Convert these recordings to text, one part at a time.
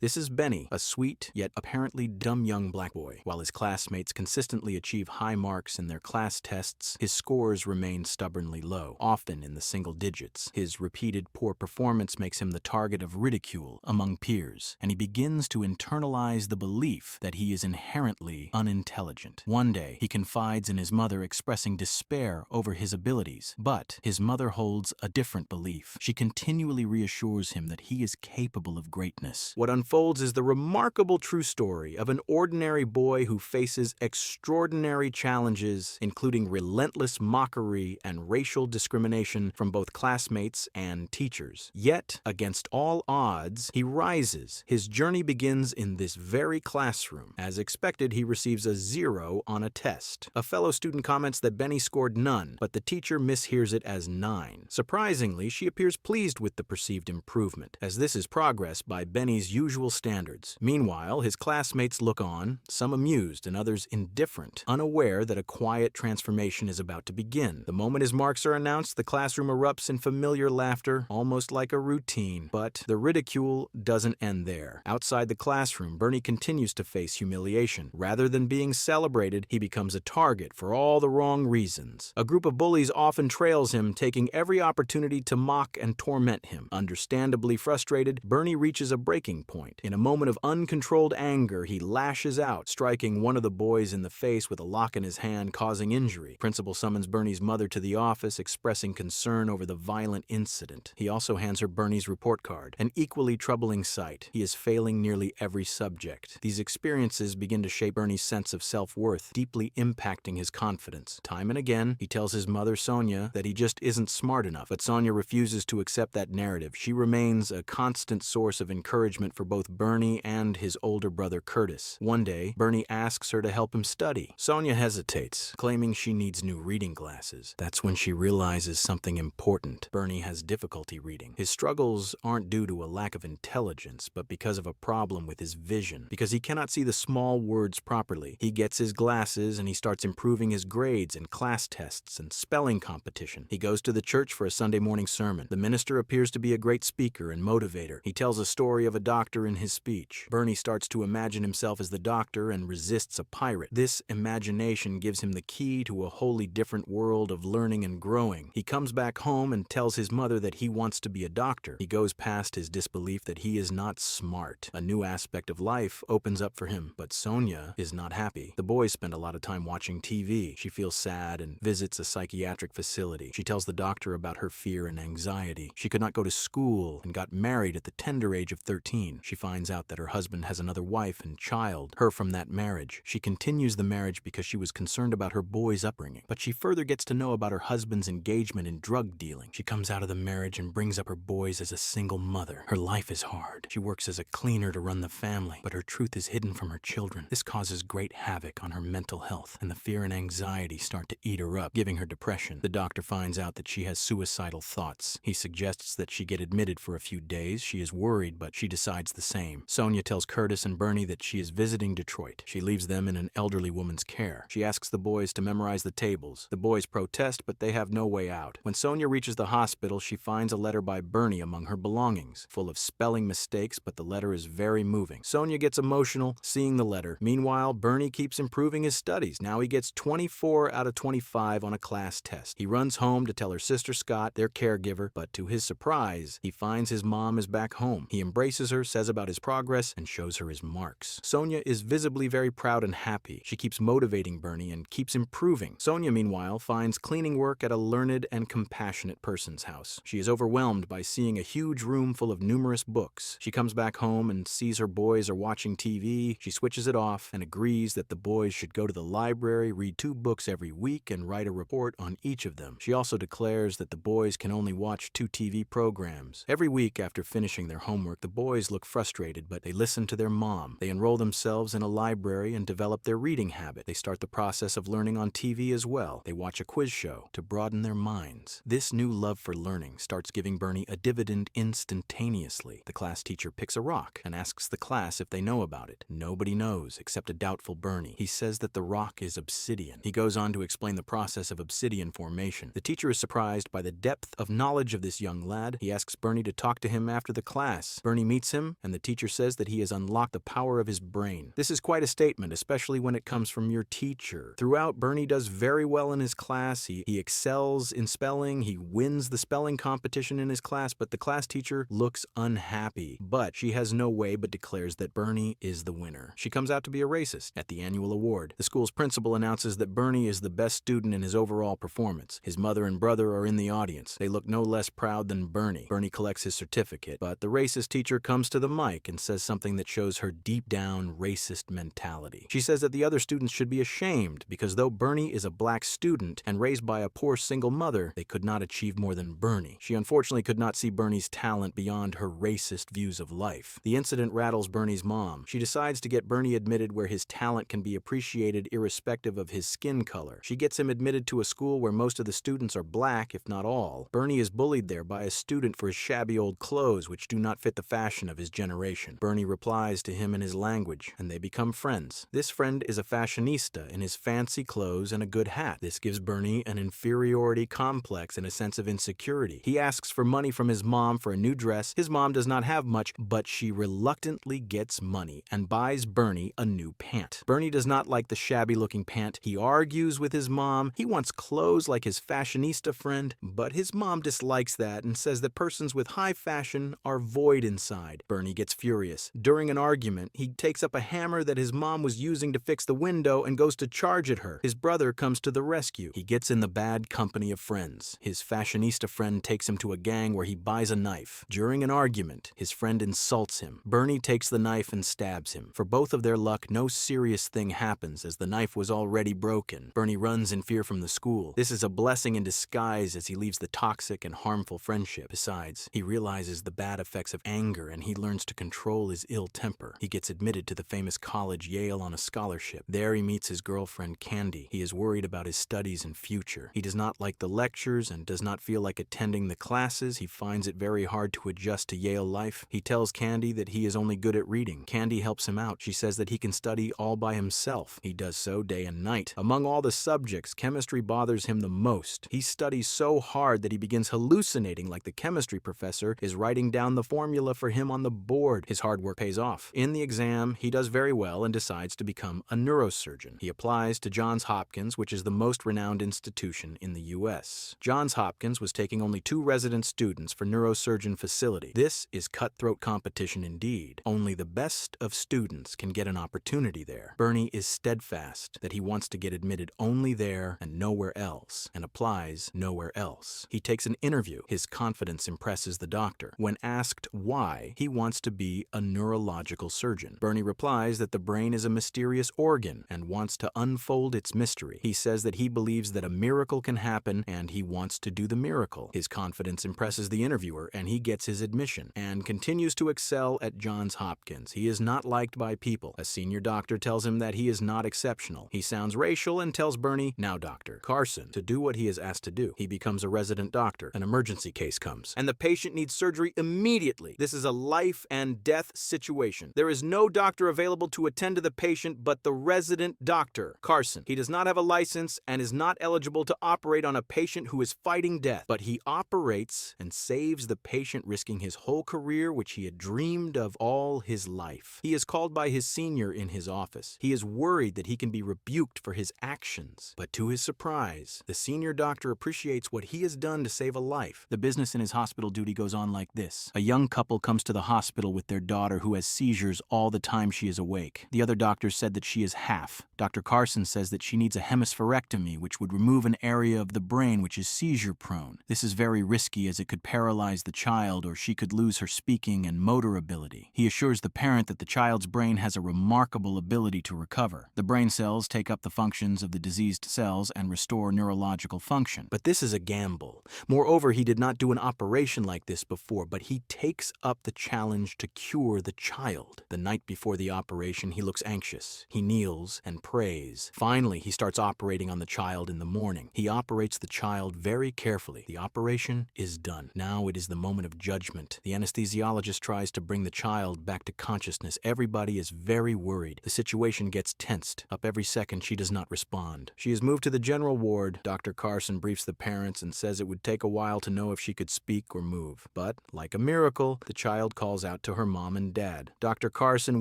This is Benny, a sweet, yet apparently dumb young black boy. While his classmates consistently achieve high marks in their class tests, his scores remain stubbornly low, often in the single digits. His repeated poor performance makes him the target of ridicule among peers, and he begins to internalize the belief that he is inherently unintelligent. One day, he confides in his mother, expressing despair over his abilities, but his mother holds a different belief. She continually reassures him that he is capable of greatness. What unfolds is the remarkable true story of an ordinary boy who faces extraordinary challenges, including relentless mockery and racial discrimination from both classmates and teachers. Yet, against all odds, he rises. His journey begins in this very classroom. As expected, he receives a 0 on a test. A fellow student comments that Benny scored none, but the teacher mishears it as 9. Surprisingly, she appears pleased with the perceived improvement, as this is progress by Benny's usual standards. Meanwhile, his classmates look on, some amused and others indifferent, unaware that a quiet transformation is about to begin. The moment his marks are announced, the classroom erupts in familiar laughter, almost like a routine. But the ridicule doesn't end there. Outside the classroom, Bernie continues to face humiliation. Rather than being celebrated, he becomes a target for all the wrong reasons. A group of bullies often trails him, taking every opportunity to mock and torment him. Understandably frustrated, Bernie reaches a breaking point. In a moment of uncontrolled anger, he lashes out, striking one of the boys in the face with a lock in his hand, causing injury. Principal summons Bernie's mother to the office, expressing concern over the violent incident. He also hands her Bernie's report card, an equally troubling sight. He is failing nearly every subject. These experiences begin to shape Bernie's sense of self-worth, deeply impacting his confidence. Time and again, he tells his mother, Sonia, that he just isn't smart enough, but Sonia refuses to accept that narrative. She remains a constant source of encouragement for both Bernie and his older brother, Curtis. One day, Bernie asks her to help him study. Sonia hesitates, claiming she needs new reading glasses. That's when she realizes something important. Bernie has difficulty reading. His struggles aren't due to a lack of intelligence, but because of a problem with his vision. Because he cannot see the small words properly, he gets his glasses and he starts improving his grades in class tests and spelling competition. He goes to the church for a Sunday morning sermon. The minister appears to be a great speaker and motivator. He tells a story of a doctor in his speech. Bernie starts to imagine himself as the doctor and resists a pirate. This imagination gives him the key to a wholly different world of learning and growing. He comes back home and tells his mother that he wants to be a doctor. He goes past his disbelief that he is not smart. A new aspect of life opens up for him, but Sonia is not happy. The boys spend a lot of time watching TV. She feels sad and visits a psychiatric facility. She tells the doctor about her fear and anxiety. She could not go to school and got married at the tender age of 13. She finds out that her husband has another wife and child, her from that marriage. She continues the marriage because she was concerned about her boy's upbringing, but she further gets to know about her husband's engagement in drug dealing. She comes out of the marriage and brings up her boys as a single mother. Her life is hard. She works as a cleaner to run the family, but her truth is hidden from her children. This causes great havoc on her mental health, and the fear and anxiety start to eat her up, giving her depression. The doctor finds out that she has suicidal thoughts. He suggests that she get admitted for a few days. She is worried, but she decides the same. Sonia tells Curtis and Bernie that she is visiting Detroit. She leaves them in an elderly woman's care. She asks the boys to memorize the tables. The boys protest, but they have no way out. When Sonia reaches the hospital, she finds a letter by Bernie among her belongings, full of spelling mistakes, but the letter is very moving. Sonia gets emotional seeing the letter. Meanwhile, Bernie keeps improving his studies. Now he gets 24 out of 25 on a class test. He runs home to tell her sister Scott, their caregiver, but to his surprise, he finds his mom is back home. He embraces her, says about his progress, and shows her his marks. Sonia is visibly very proud and happy. She keeps motivating Bernie and keeps improving. Sonia, meanwhile, finds cleaning work at a learned and compassionate person's house. She is overwhelmed by seeing a huge room full of numerous books. She comes back home and sees her boys are watching TV. She switches it off and agrees that the boys should go to the library, read 2 books every week, and write a report on each of them. She also declares that the boys can only watch 2 TV programs. Every week after finishing their homework, the boys look frustrated, but they listen to their mom. They enroll themselves in a library and develop their reading habit. They start the process of learning on TV as well. They watch a quiz show to broaden their minds. This new love for learning starts giving Bernie a dividend instantaneously. The class teacher picks a rock and asks the class if they know about it. Nobody knows except a doubtful Bernie. He says that the rock is obsidian. He goes on to explain the process of obsidian formation. The teacher is surprised by the depth of knowledge of this young lad. He asks Bernie to talk to him after the class. Bernie meets him, and and the teacher says that he has unlocked the power of his brain. This is quite a statement, especially when it comes from your teacher. Throughout, Bernie does very well in his class. He excels in spelling. He wins the spelling competition in his class, but the class teacher looks unhappy. But she has no way but declares that Bernie is the winner. She comes out to be a racist. At the annual award, the school's principal announces that Bernie is the best student in his overall performance. His mother and brother are in the audience. They look no less proud than Bernie. Bernie collects his certificate, but the racist teacher comes to the mic and says something that shows her deep down racist mentality. She says that the other students should be ashamed because though Bernie is a black student and raised by a poor single mother, they could not achieve more than Bernie. She unfortunately could not see Bernie's talent beyond her racist views of life. The incident rattles Bernie's mom. She decides to get Bernie admitted where his talent can be appreciated irrespective of his skin color. She gets him admitted to a school where most of the students are black, if not all. Bernie is bullied there by a student for his shabby old clothes which do not fit the fashion of his generation. Bernie replies to him in his language, and they become friends. This friend is a fashionista in his fancy clothes and a good hat. This gives Bernie an inferiority complex and a sense of insecurity. He asks for money from his mom for a new dress. His mom does not have much, but she reluctantly gets money and buys Bernie a new pant. Bernie does not like the shabby-looking pant. He argues with his mom. He wants clothes like his fashionista friend, but his mom dislikes that and says that persons with high fashion are void inside. Bernie gets furious. During an argument, he takes up a hammer that his mom was using to fix the window and goes to charge at her. His brother comes to the rescue. He gets in the bad company of friends. His fashionista friend takes him to a gang where he buys a knife. During an argument, his friend insults him. Bernie takes the knife and stabs him. For both of their luck, no serious thing happens as the knife was already broken. Bernie runs in fear from the school. This is a blessing in disguise as he leaves the toxic and harmful friendship. Besides, he realizes the bad effects of anger and he learns to control his ill temper. He gets admitted to the famous college Yale on a scholarship. There he meets his girlfriend Candy. He is worried about his studies and future. He does not like the lectures and does not feel like attending the classes. He finds it very hard to adjust to Yale life. He tells Candy that he is only good at reading. Candy helps him out. She says that he can study all by himself. He does so day and night. Among all the subjects, chemistry bothers him the most. He studies so hard that he begins hallucinating like the chemistry professor is writing down the formula for him on the board. His hard work pays off. In the exam, he does very well and decides to become a neurosurgeon. He applies to Johns Hopkins, which is the most renowned institution in the U.S. Johns Hopkins was taking only 2 resident students for neurosurgeon facility. This is cutthroat competition indeed. Only the best of students can get an opportunity there. Bernie is steadfast that he wants to get admitted only there and nowhere else, and applies nowhere else. He takes an interview. His confidence impresses the doctor. When asked why, he wants to be a neurological surgeon. Bernie replies that the brain is a mysterious organ and wants to unfold its mystery. He says that he believes that a miracle can happen and he wants to do the miracle. His confidence impresses the interviewer and he gets his admission and continues to excel at Johns Hopkins. He is not liked by people. A senior doctor tells him that he is not exceptional. He sounds racial and tells Bernie, "Now, Dr. Carson," to do what he is asked to do. He becomes a resident doctor. An emergency case comes, and the patient needs surgery immediately. This is a life and death situation. There is no doctor available to attend to the patient but the resident doctor, Carson. He does not have a license and is not eligible to operate on a patient who is fighting death, but he operates and saves the patient, risking his whole career, which he had dreamed of all his life. He is called by his senior in his office. He is worried that he can be rebuked for his actions, but to his surprise, the senior doctor appreciates what he has done to save a life. The business in his hospital duty goes on like this. A young couple comes to the hospital with their daughter who has seizures all the time she is awake. The other doctor said that she is half. Dr. Carson says that she needs a hemispherectomy, which would remove an area of the brain which is seizure prone. This is very risky as it could paralyze the child or she could lose her speaking and motor ability. He assures the parent that the child's brain has a remarkable ability to recover. The brain cells take up the functions of the diseased cells and restore neurological function. But this is a gamble. Moreover, he did not do an operation like this before, but he takes up the challenge to cure the child. The night before the operation, he looks anxious. He kneels and prays. Finally, he starts operating on the child in the morning. He operates the child very carefully. The operation is done. Now it is the moment of judgment. The anesthesiologist tries to bring the child back to consciousness. Everybody is very worried. The situation gets tensed. Up every second, she does not respond. She is moved to the general ward. Dr. Carson briefs the parents and says it would take a while to know if she could speak or move. But, like a miracle, the child calls out, out to her mom and dad. Dr. Carson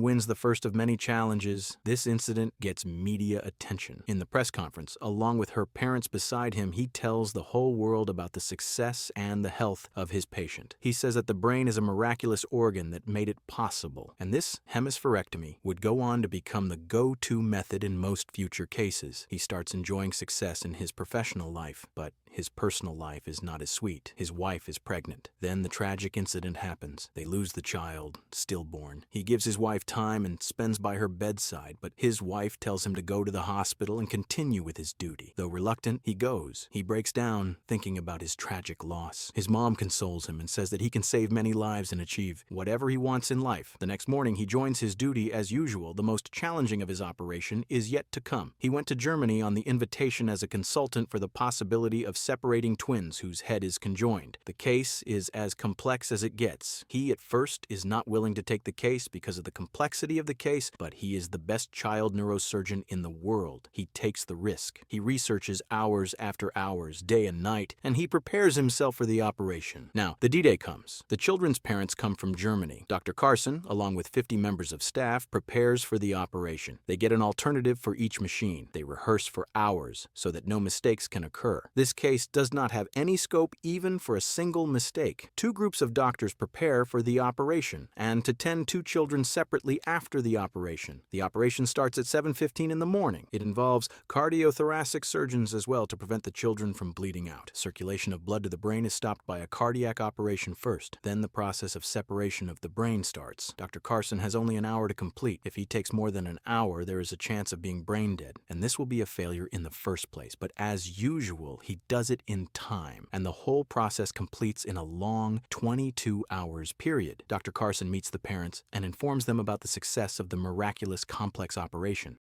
wins the first of many challenges. This incident gets media attention. In the press conference, along with her parents beside him, he tells the whole world about the success and the health of his patient. He says that the brain is a miraculous organ that made it possible, and this hemispherectomy would go on to become the go-to method in most future cases. He starts enjoying success in his professional life, but his personal life is not as sweet. His wife is pregnant. Then the tragic incident happens. They lose the child, stillborn. He gives his wife time and spends by her bedside, but his wife tells him to go to the hospital and continue with his duty. Though reluctant, he goes. He breaks down, thinking about his tragic loss. His mom consoles him and says that he can save many lives and achieve whatever he wants in life. The next morning, he joins his duty as usual. The most challenging of his operation is yet to come. He went to Germany on the invitation as a consultant for the possibility of separating twins whose head is conjoined. The case is as complex as it gets. He, at first, is not willing to take the case because of the complexity of the case, but he is the best child neurosurgeon in the world. He takes the risk. He researches hours after hours, day and night, and he prepares himself for the operation. Now, the D-Day comes. The children's parents come from Germany. Dr. Carson, along with 50 members of staff, prepares for the operation. They get an alternative for each machine. They rehearse for hours so that no mistakes can occur. This case does not have any scope even for a single mistake. Two groups of doctors prepare for the operation and to tend two children separately after the operation. The operation starts at 7:15 in the morning. It involves cardiothoracic surgeons as well to prevent the children from bleeding out. Circulation of blood to the brain is stopped by a cardiac operation first. Then the process of separation of the brain starts. Dr. Carson has only an hour to complete. If he takes more than an hour, there is a chance of being brain dead, and this will be a failure in the first place. But as usual, he does it in time, and the whole process completes in a long 22 hours period. Dr. Carson meets the parents and informs them about the success of the miraculous complex operation.